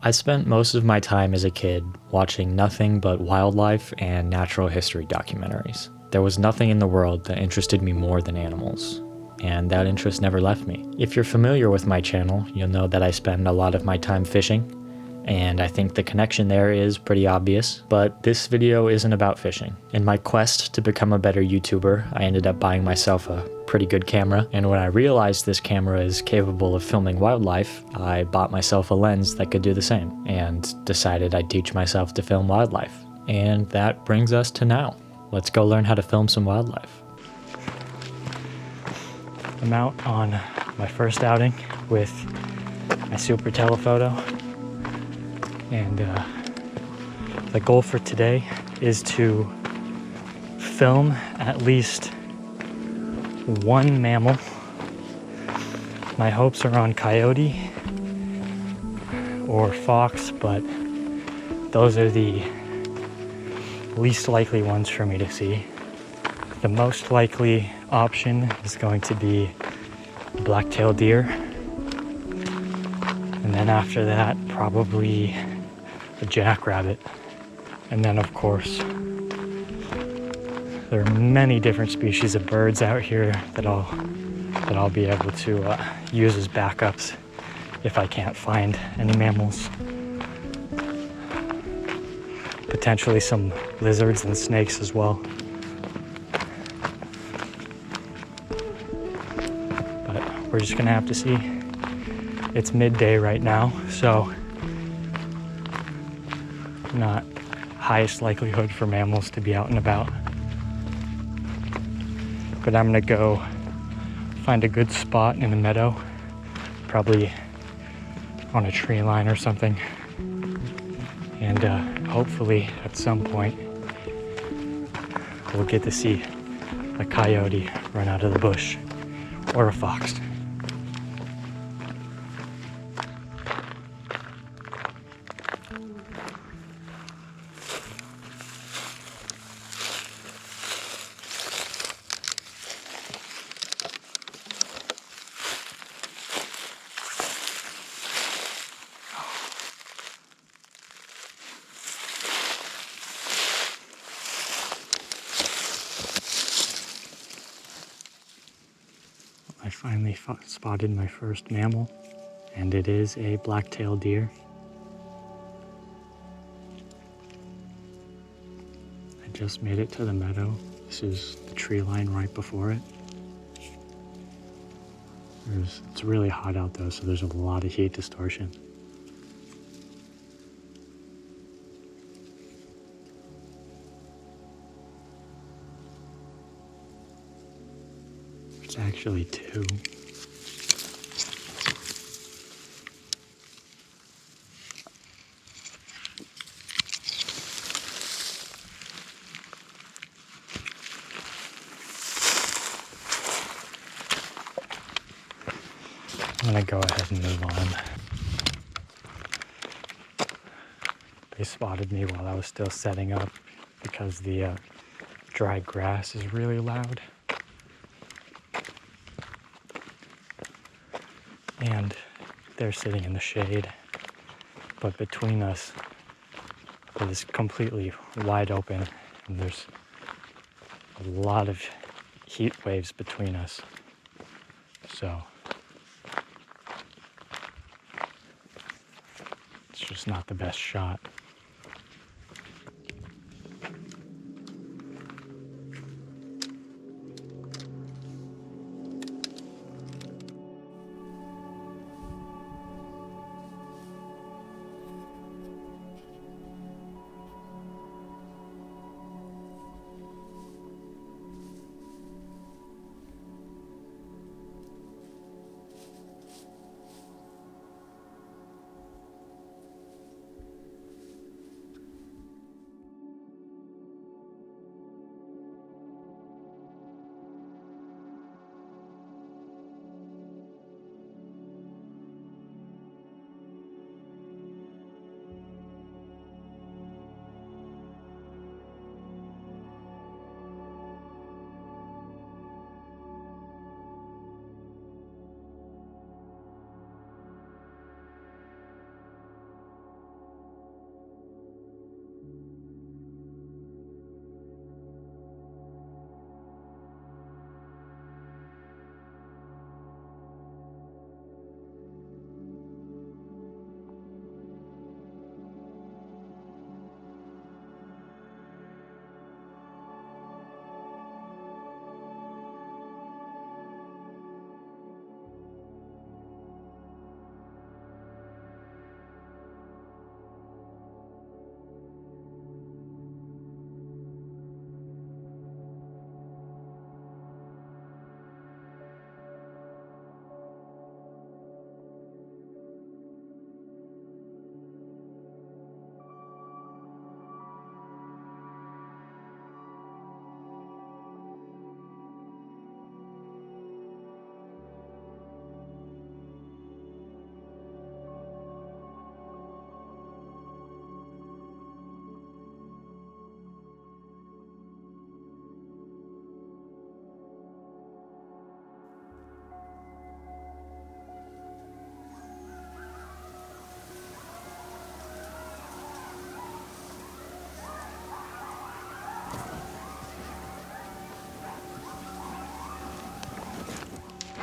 I spent most of my time as a kid watching nothing but wildlife and natural history documentaries. There was nothing in the world that interested me more than animals, and that interest never left me. If you're familiar with my channel, you'll know that I spend a lot of my time fishing, and I think the connection there is pretty obvious, but this video isn't about fishing. In my quest to become a better YouTuber, I ended up buying myself a pretty good camera, and when I realized this camera is capable of filming wildlife, I bought myself a lens that could do the same, and decided I'd teach myself to film wildlife. And that brings us to now. Let's go learn how to film some wildlife. I'm out on my first outing with my super telephoto, and the goal for today is to film at least one mammal. My hopes are on coyote or fox, but those are the least likely ones for me to see. The most likely option is going to be black-tailed deer, and then after that probably a jackrabbit. And then of course there are many different species of birds out here that I'll be able to use as backups if I can't find any mammals. Potentially some lizards and snakes as well. But we're just gonna have to see. It's midday right now, so not highest likelihood for mammals to be out and about. But I'm gonna go find a good spot in a meadow, probably on a tree line or something, and hopefully at some point we'll get to see a coyote run out of the bush, or a fox. I finally spotted my first mammal, and it is a black-tailed deer. I just made it to the meadow. This is the tree line right before it. It's really hot out though, so there's a lot of heat distortion. It's actually two. I'm gonna go ahead and move on. They spotted me while I was still setting up because the dry grass is really loud. And they're sitting in the shade, but between us it is completely wide open, and there's a lot of heat waves between us. So it's just not the best shot.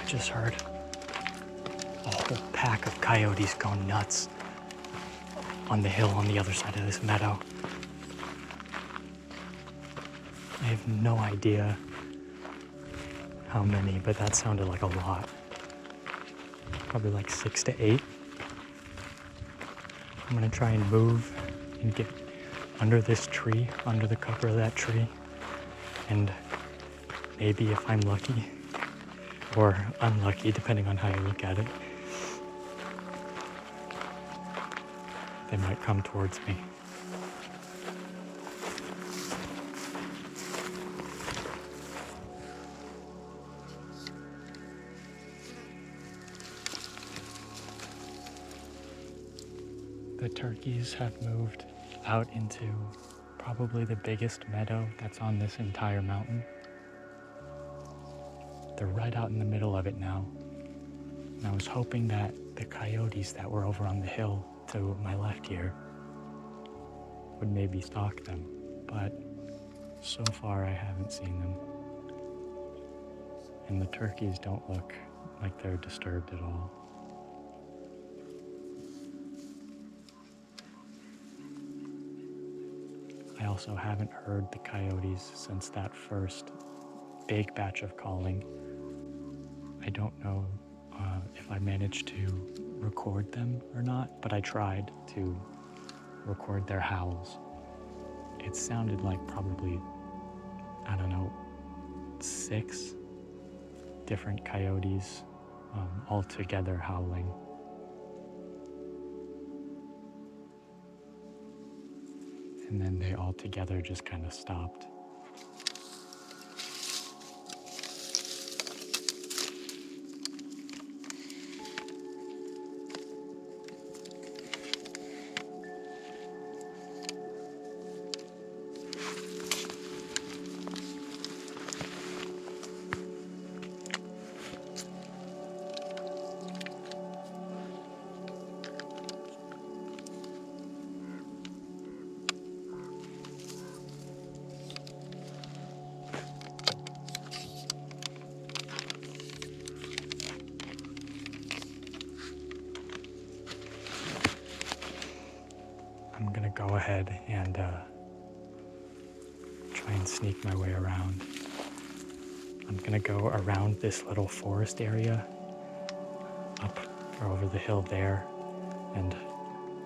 Just heard a whole pack of coyotes go nuts on the hill on the other side of this meadow. I have no idea how many, but that sounded like a lot. Probably like 6 to 8. I'm gonna try and move and get under this tree, under the cover of that tree, and maybe if I'm lucky, or unlucky, depending on how you look at it, they might come towards me. The turkeys have moved out into probably the biggest meadow that's on this entire mountain. They're right out in the middle of it now. And I was hoping that the coyotes that were over on the hill to my left here would maybe stalk them, but so far I haven't seen them. And the turkeys don't look like they're disturbed at all. I also haven't heard the coyotes since that first big batch of calling. I don't know if I managed to record them or not, but I tried to record their howls. It sounded like probably, 6 different coyotes all together howling. And then they all together just kind of stopped. I'm gonna go ahead and try and sneak my way around. I'm gonna go around this little forest area, up or over the hill there, and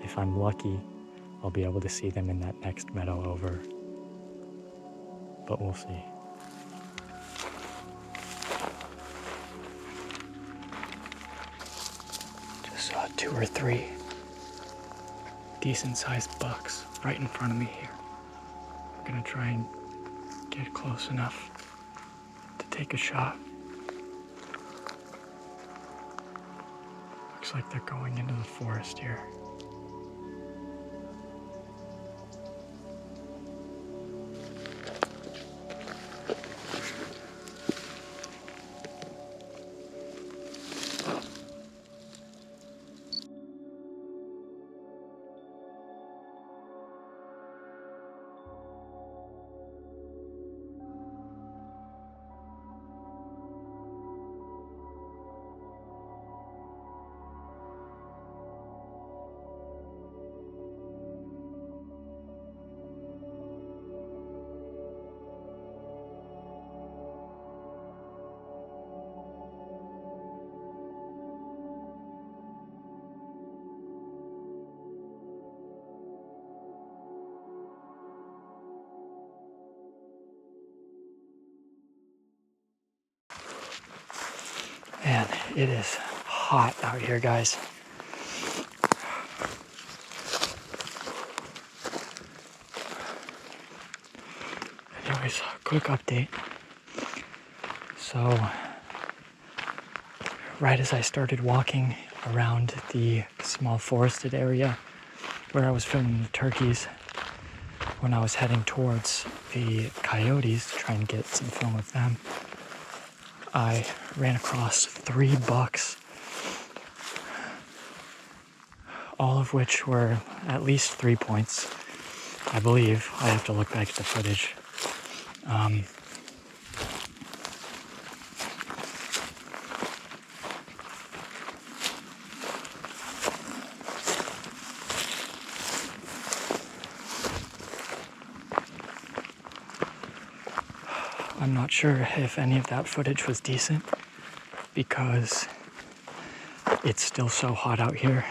if I'm lucky, I'll be able to see them in that next meadow over. But we'll see. Just saw 2 or 3 decent-sized bucks right in front of me here. I'm gonna try and get close enough to take a shot. Looks like they're going into the forest here. Man, it is hot out here, guys. Anyways, quick update. So, right as I started walking around the small forested area where I was filming the turkeys, when I was heading towards the coyotes to try and get some film of them, I ran across 3 bucks, all of which were at least 3 points, I believe. I have to look back at the footage. I'm not sure if any of that footage was decent because it's still so hot out here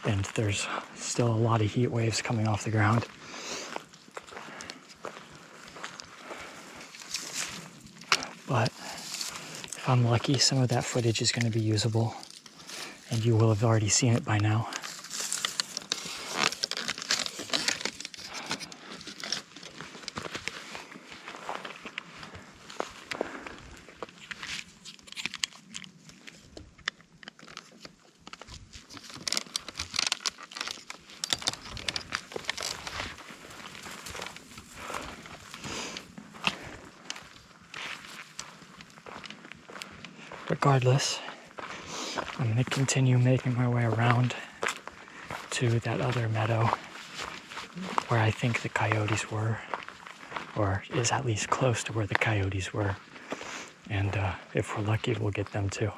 and there's still a lot of heat waves coming off the ground. But if I'm lucky, some of that footage is going to be usable, and you will have already seen it by now. Regardless, I'm going to continue making my way around to that other meadow where I think the coyotes were, or is at least close to where the coyotes were. And if we're lucky, we'll get them too.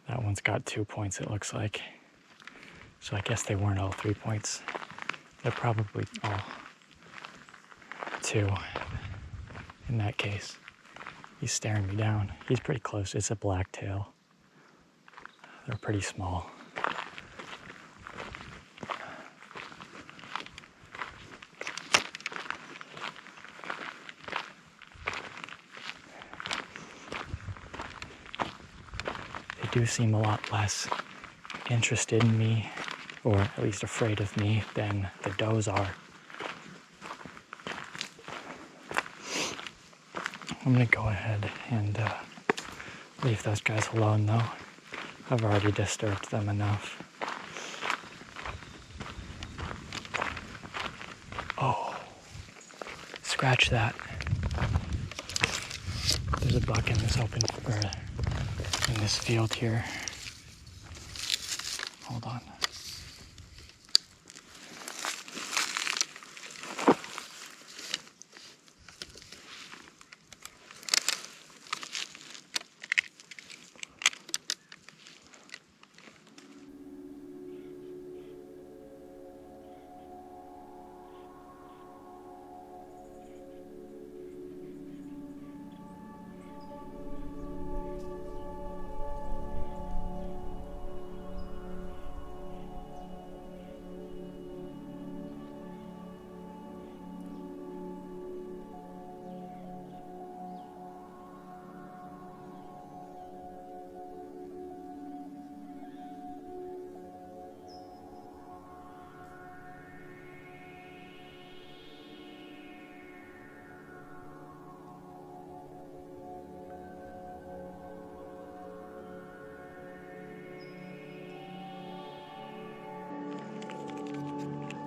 That one's got 2 points, it looks like. So I guess they weren't all 3 points. They're probably all 2 in that case. He's staring me down. He's pretty close. It's a blacktail. They're pretty small. They do seem a lot less interested in me, or at least afraid of me, than the does are. I'm gonna go ahead and leave those guys alone though. I've already disturbed them enough. Oh, scratch that. There's a buck in this in this field here. Hold on.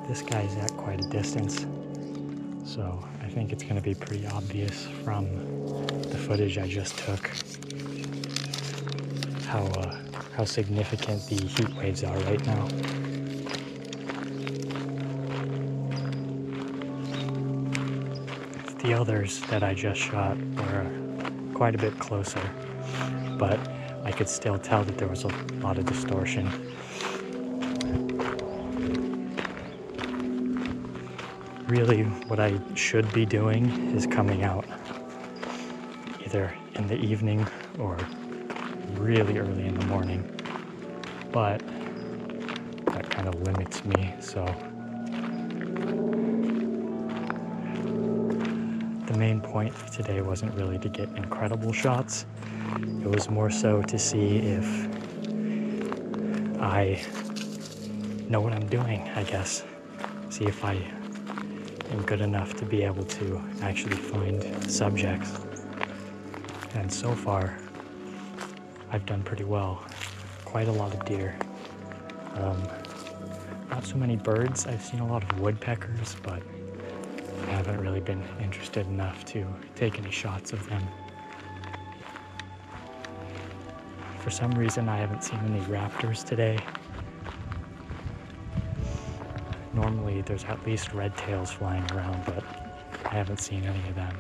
This guy's at quite a distance, so I think it's going to be pretty obvious from the footage I just took how significant the heat waves are right now. The others that I just shot were quite a bit closer, but I could still tell that there was a lot of distortion. Really, what I should be doing is coming out either in the evening or really early in the morning, but that kind of limits me, so the main point for today wasn't really to get incredible shots. It was more so to see if I know what I'm doing, I guess. See if I am good enough to be able to actually find subjects. And so far, I've done pretty well. Quite a lot of deer. Not so many birds. I've seen a lot of woodpeckers, but I haven't really been interested enough to take any shots of them. For some reason, I haven't seen any raptors today. Normally, there's at least red tails flying around, but I haven't seen any of them.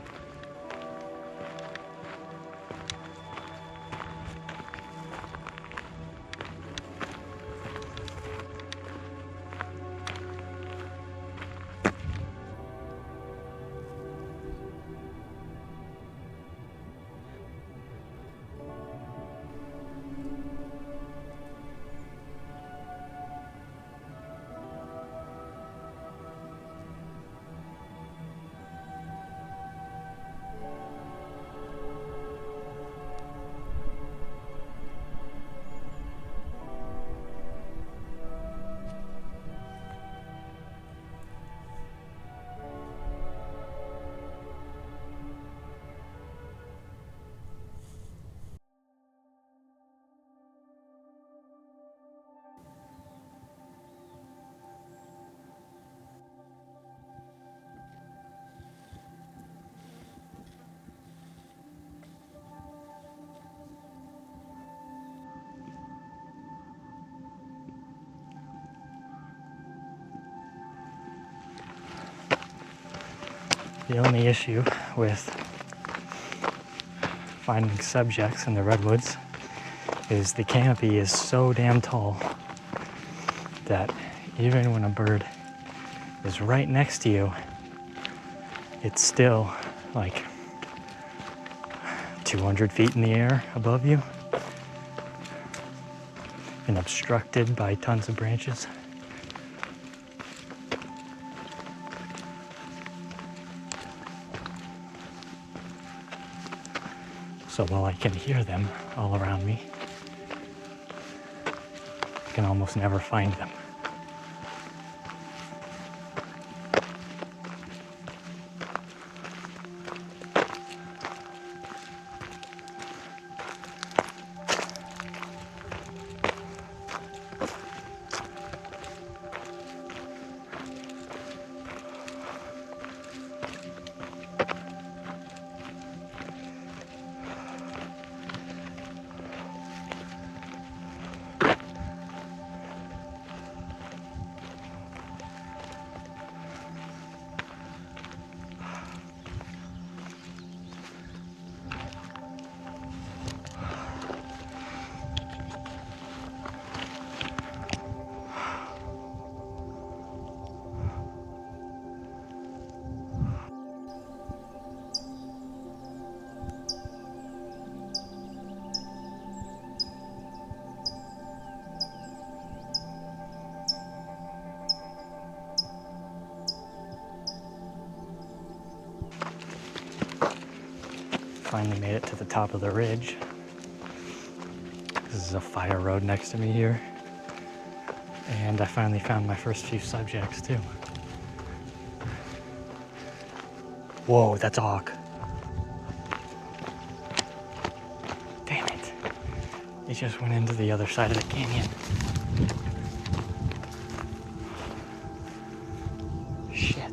The only issue with finding subjects in the redwoods is the canopy is so damn tall that even when a bird is right next to you, it's still like 200 feet in the air above you and obstructed by tons of branches. So while I can hear them all around me, I can almost never find them. Finally made it to the top of the ridge. This is a fire road next to me here. And I finally found my first few subjects too. Whoa, that's a hawk. Damn it. It just went into the other side of the canyon. Shit.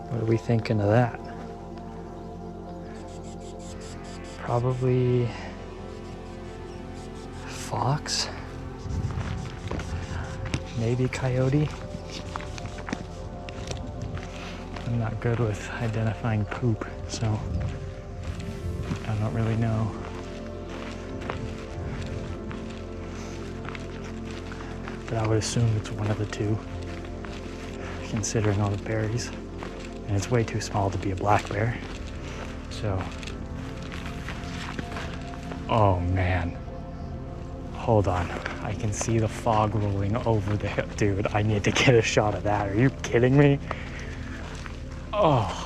What are we thinking of that? Probably fox, maybe coyote. I'm not good with identifying poop, so I don't really know. But I would assume it's one of the two, considering all the berries. And it's way too small to be a black bear. So, oh man. Hold on. I can see the fog rolling over the hill. Dude, I need to get a shot of that. Are you kidding me? Oh.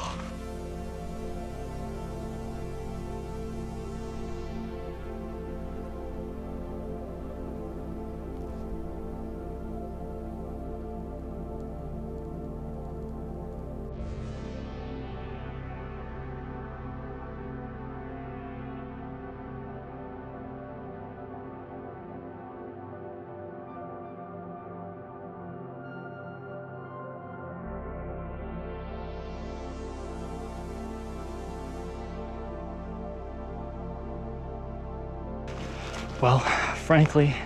Well, frankly,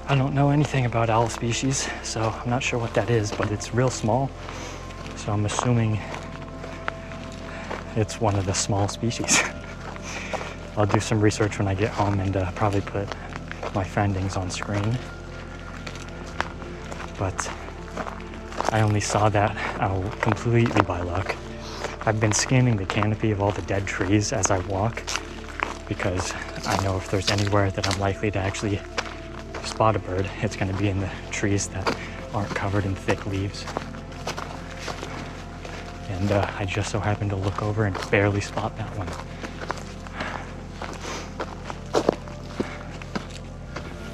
I don't know anything about owl species, so I'm not sure what that is, but it's real small. So I'm assuming it's one of the small species. I'll do some research when I get home and probably put my findings on screen. But I only saw that completely by luck. I've been scanning the canopy of all the dead trees as I walk because I know if there's anywhere that I'm likely to actually spot a bird, it's going to be in the trees that aren't covered in thick leaves. And I just so happened to look over and barely spot that one.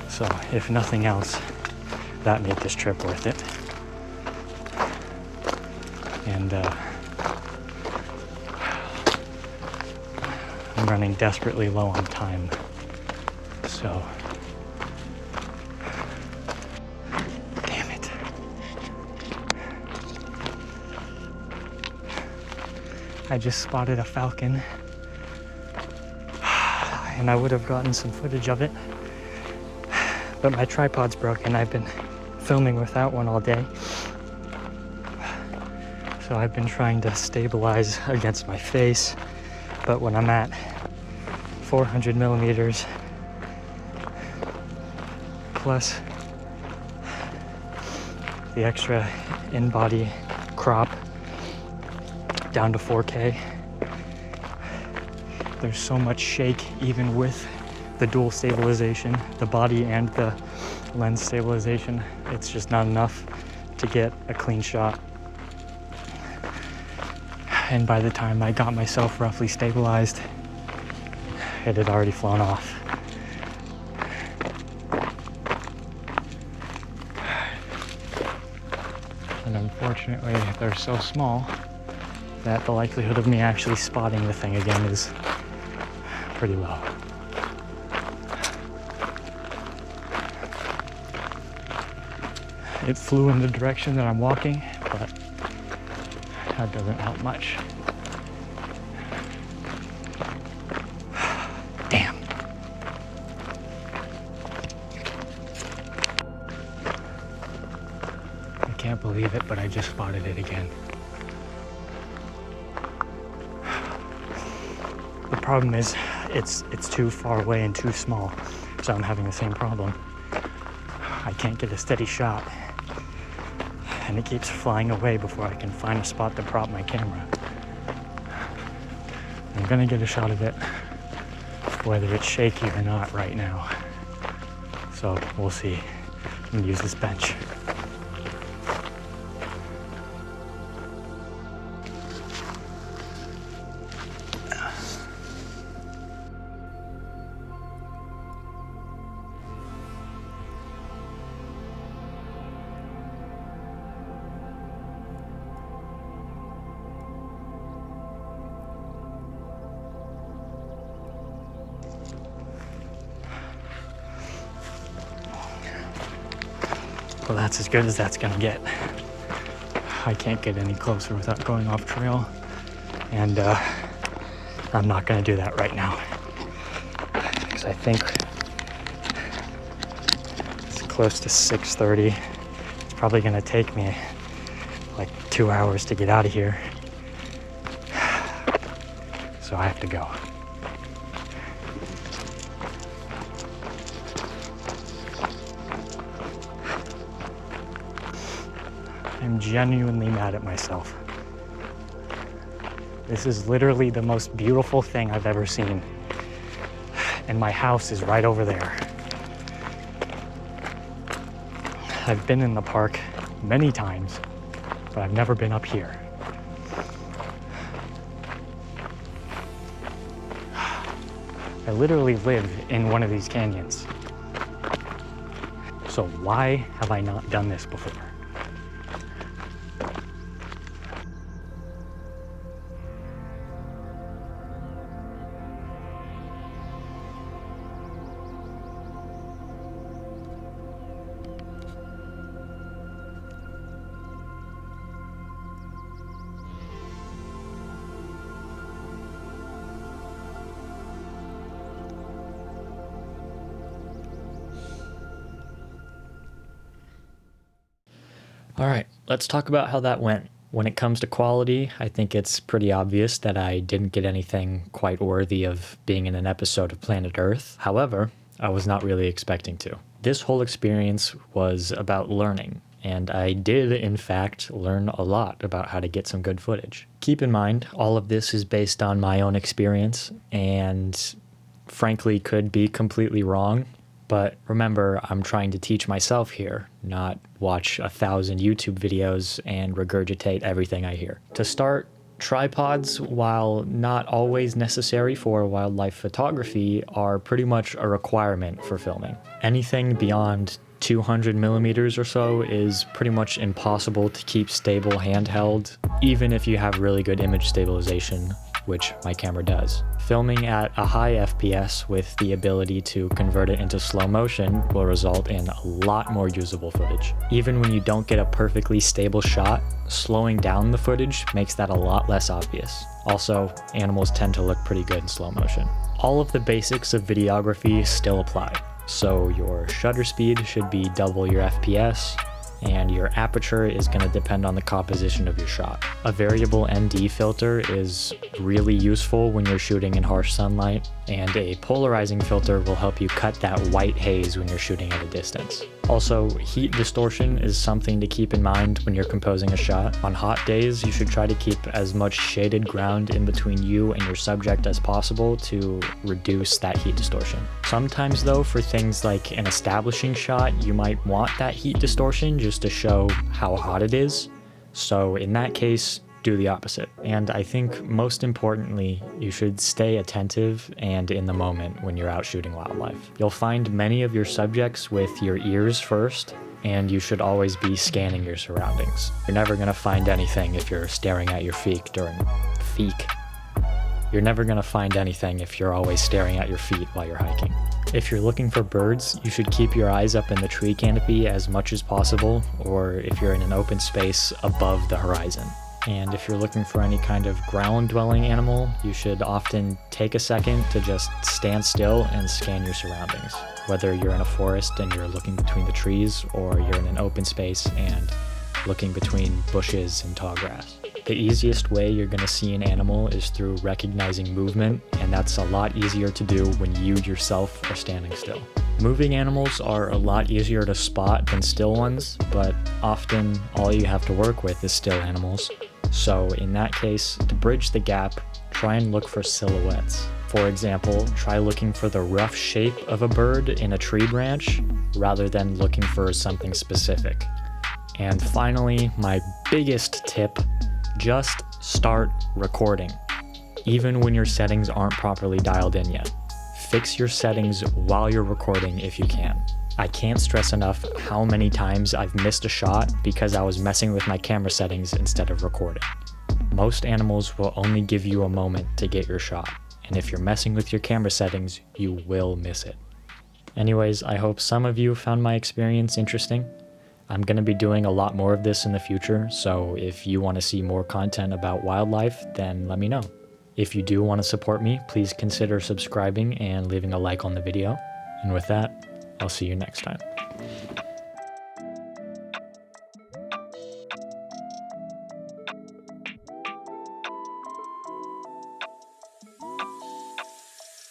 So if nothing else, that made this trip worth it. And running desperately low on time. So, damn it. I just spotted a falcon, and I would have gotten some footage of it, but my tripod's broken. I've been filming without one all day. So I've been trying to stabilize against my face, but when I'm at 400 millimeters plus the extra in-body crop down to 4K, there's so much shake even with the dual stabilization, the body and the lens stabilization. It's just not enough to get a clean shot. And by the time I got myself roughly stabilized, it had already flown off. And unfortunately, they're so small that the likelihood of me actually spotting the thing again is pretty low. It flew in the direction that I'm walking, but that doesn't help much. Damn. I can't believe it, but I just spotted it again. The problem is it's too far away and too small, so I'm having the same problem. I can't get a steady shot, and it keeps flying away before I can find a spot to prop my camera. I'm gonna get a shot of it, whether it's shaky or not right now. So we'll see. I'm gonna use this bench. Well, that's as good as that's gonna get. I can't get any closer without going off trail, and I'm not gonna do that right now, because I think it's close to 6:30. It's probably gonna take me like 2 hours to get out of here, so I have to go. I'm genuinely mad at myself. This is literally the most beautiful thing I've ever seen. And my house is right over there. I've been in the park many times, but I've never been up here. I literally live in one of these canyons. So why have I not done this before? All right, let's talk about how that went. When it comes to quality, I think it's pretty obvious that I didn't get anything quite worthy of being in an episode of Planet Earth. However, I was not really expecting to. This whole experience was about learning, and I did, in fact, learn a lot about how to get some good footage. Keep in mind, all of this is based on my own experience, and frankly could be completely wrong. But remember, I'm trying to teach myself here, not watch 1,000 YouTube videos and regurgitate everything I hear. To start, tripods, while not always necessary for wildlife photography, are pretty much a requirement for filming. Anything beyond 200 millimeters or so is pretty much impossible to keep stable handheld, even if you have really good image stabilization. which my camera does. Filming at a high FPS with the ability to convert it into slow motion will result in a lot more usable footage. Even when you don't get a perfectly stable shot, slowing down the footage makes that a lot less obvious. Also, animals tend to look pretty good in slow motion. All of the basics of videography still apply. So your shutter speed should be double your FPS, and your aperture is going to depend on the composition of your shot. A variable ND filter is really useful when you're shooting in harsh sunlight, and a polarizing filter will help you cut that white haze when you're shooting at a distance. Also, heat distortion is something to keep in mind when you're composing a shot. On hot days, you should try to keep as much shaded ground in between you and your subject as possible to reduce that heat distortion. Sometimes though, for things like an establishing shot, you might want that heat distortion just to show how hot it is. So in that case, do the opposite. And I think most importantly, you should stay attentive and in the moment when you're out shooting wildlife. You'll find many of your subjects with your ears first, and you should always be scanning your surroundings. You're never gonna find anything if you're staring at your You're never gonna find anything if you're always staring at your feet while you're hiking. If you're looking for birds, you should keep your eyes up in the tree canopy as much as possible, or if you're in an open space above the horizon. And if you're looking for any kind of ground-dwelling animal, you should often take a second to just stand still and scan your surroundings. Whether you're in a forest and you're looking between the trees, or you're in an open space and looking between bushes and tall grass. The easiest way you're going to see an animal is through recognizing movement, and that's a lot easier to do when you yourself are standing still. Moving animals are a lot easier to spot than still ones, but often all you have to work with is still animals. So in that case, to bridge the gap, try and look for silhouettes. For example, try looking for the rough shape of a bird in a tree branch rather than looking for something specific. And finally, my biggest tip, just start recording. Even when your settings aren't properly dialed in yet. Fix your settings while you're recording if you can. I can't stress enough how many times I've missed a shot because I was messing with my camera settings instead of recording. Most animals will only give you a moment to get your shot, and if you're messing with your camera settings, you will miss it. Anyways, I hope some of you found my experience interesting. I'm going to be doing a lot more of this in the future, so if you want to see more content about wildlife, then let me know. If you do want to support me, please consider subscribing and leaving a like on the video. And with that, I'll see you next time.